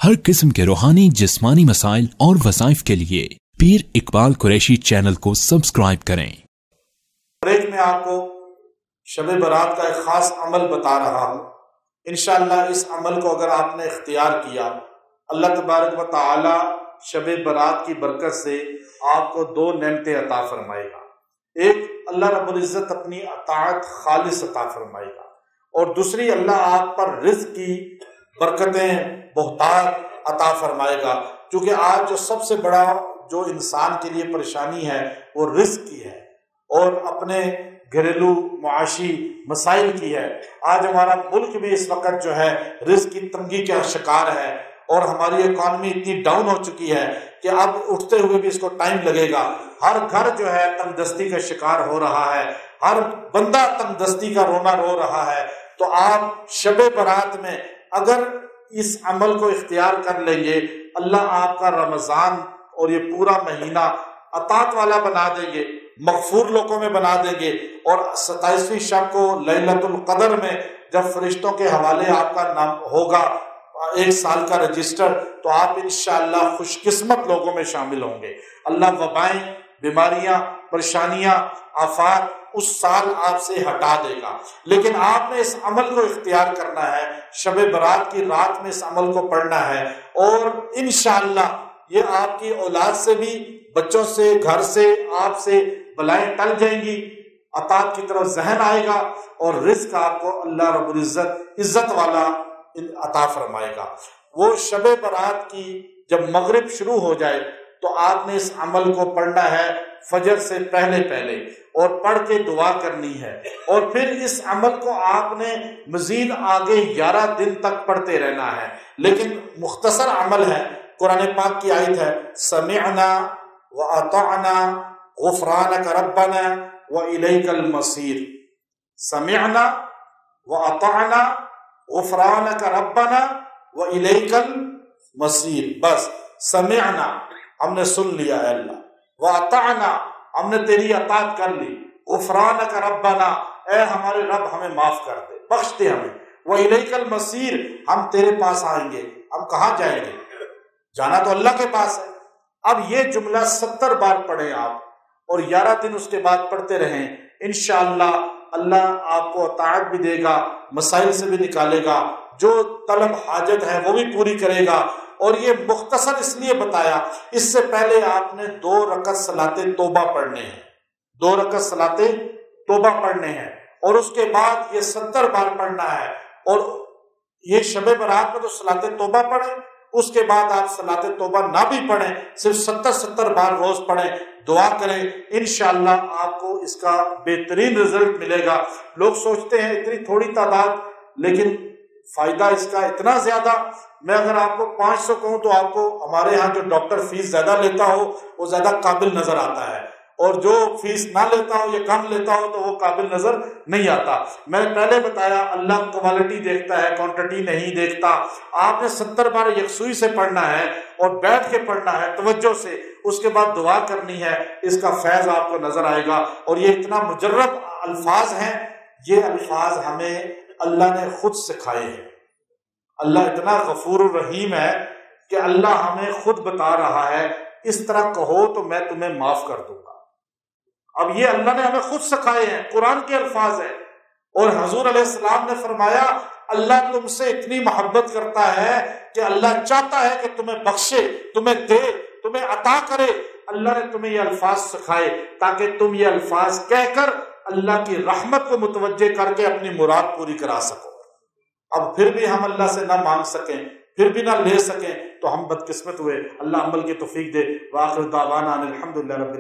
ہر قسم کے روحانی جسمانی مسائل اور وظائف کے لیے پیر اقبال قریشی چینل کو سبسکرائب کریں۔ میں آپ کو شب برات کا ایک خاص عمل بتا رہا ہوں۔ انشاءاللہ اس عمل کو اگر آپ نے اختیار کیا، اللہ تبارک و تعالی شب برات کی برکت سے آپ کو دو نعمتیں عطا فرمائے گا۔ ایک، اللہ رب العزت اپنی اطاعت خالص عطا فرمائے گا، اور دوسری، اللہ آپ پر رزق کی برکتیں بہتات عطا فرمائے گا، کیونکہ آج جو سب سے بڑا جو انسان کے لیے پریشانی ہے وہ رزق کی ہے اور اپنے گھریلو معاشی مسائل کی ہے۔ آج ہمارا ملک بھی اس وقت جو ہے رزق کی تنگی کا شکار ہے، اور ہماری اکانومی اتنی ڈاؤن ہو چکی ہے کہ اب اٹھتے ہوئے بھی اس کو ٹائم لگے گا۔ ہر گھر جو ہے تنگ دستی کا شکار ہو رہا ہے، ہر بندہ تنگ دستی کا رونا رو رہا ہے۔ تو آپ شب برات میں اگر اس عمل کو اختیار کر لیں گے، اللہ آپ کا رمضان اور یہ پورا مہینہ عطات والا بنا دیں گے، مغفور لوگوں میں بنا دیں گے، اور 27ویں شب کو لیلۃ القدر میں جب فرشتوں کے حوالے آپ کا نام ہوگا 1 سال کا رجسٹر، تو آپ انشاءاللہ خوش قسمت لوگوں میں شامل ہوں گے۔ اللہ وبائیں، بیماریاں، پریشانیاں، آفات اس سال آپ سے ہٹا دے گا۔ لیکن آپ نے اس عمل کو اختیار کرنا ہے، شب برات کی رات میں اس عمل کو پڑھنا ہے، اور انشاءاللہ یہ آپ کی اولاد سے بھی، بچوں سے، گھر سے، آپ سے بلائیں ٹل جائیں گی، عطات کی طرف ذہن آئے گا، اور رزق آپ کو اللہ رب العزت عزت والا عطا فرمائے گا۔ وہ شب برات کی جب مغرب شروع ہو جائے تو آپ نے اس عمل کو پڑھنا ہے فجر سے پہلے اور پڑھ کے دعا کرنی ہے، اور پھر اس عمل کو آپ نے مزید آگے 11 دن تک پڑھتے رہنا ہے۔ لیکن مختصر عمل ہے، قرآن پاک کی آیت ہے، سمعنا واطعنا غفرانک ربنا والیک المصیر۔ سمعنا واطعنا غفرانک ربنا والیک المصیر۔ بس سمعنا، ہم نے سن لیا ہے اللہ، واطعنا، ہم نے تیری اطاعت کر لی، غفرانک ربنا، اے ہمارے رب ہمیں معاف کر دے، بخش دے ہمیں، والیک المصیر، ہم تیرے پاس آئیں گے۔ ہم کہاں جائیں گے؟ جانا تو اللہ کے پاس ہے۔ اب یہ جملہ 70 بار پڑھیں آپ، اور 11 دن اس کے بعد پڑھتے رہیں، انشاءاللہ اللہ آپ کو اطاعت بھی دے گا، مسائل سے بھی نکالے گا، جو طلب حاجت ہے وہ بھی پوری کرے گا۔ اور یہ مختصر اس لیے بتایا، اس سے پہلے آپ نے 2 رکعت صلاۃ توبہ پڑھنے ہیں، 2 رکعت صلاۃ توبہ پڑھنے ہیں، اور اس کے بعد یہ 70 بار پڑھنا ہے۔ اور یہ شب برات میں تو صلاۃ توبہ پڑھیں، اس کے بعد آپ صلاۃ توبہ نہ بھی پڑھیں، صرف 70 بار روز پڑھیں، دعا کریں، انشاءاللہ آپ کو اس کا بہترین رزلٹ ملے گا۔ لوگ سوچتے ہیں اتنی تھوڑی تعداد، لیکن فائدہ اس کا اتنا زیادہ۔ میں اگر آپ کو 500 کہوں تو آپ کو ہمارے ہاں جو ڈاکٹر فیس زیادہ لیتا ہو وہ زیادہ قابل نظر آتا ہے، اور جو فیس نہ لیتا ہو یا کم لیتا ہو تو وہ قابل نظر نہیں آتا۔ میں نے پہلے بتایا اللہ کوالٹی دیکھتا ہے، کوانٹٹی نہیں دیکھتا۔ آپ نے 70 بار یکسوئی سے پڑھنا ہے، اور بیٹھ کے پڑھنا ہے توجہ سے، اس کے بعد دعا کرنی ہے، اس کا فیض آپ کو نظر آئے گا۔ اور یہ اتنا مجرب الفاظ ہیں، یہ الفاظ ہمیں اللہ نے خود سکھائے ہیں۔ اللہ اتنا غفور الرحیم ہے کہ اللہ ہمیں خود بتا رہا ہے، اس طرح کہو تو میں تمہیں معاف کر دوں گا۔ اب یہ اللہ نے ہمیں خود سکھائے ہیں، قرآن کے الفاظ ہیں، اور حضور علیہ السلام نے فرمایا اللہ تم سے اتنی محبت کرتا ہے کہ اللہ چاہتا ہے کہ تمہیں بخشے، تمہیں دے، تمہیں عطا کرے۔ اللہ نے تمہیں یہ الفاظ سکھائے تاکہ تم یہ الفاظ کہہ کر اللہ کی رحمت کو متوجہ کر کے اپنی مراد پوری کرا سکو۔ اب پھر بھی ہم اللہ سے نہ مانگ سکیں، پھر بھی نہ لے سکیں، تو ہم بدقسمت ہوئے۔ اللہ عمل کی توفیق دے۔ وآخر دعوانا ان الحمدللہ رب العالمین۔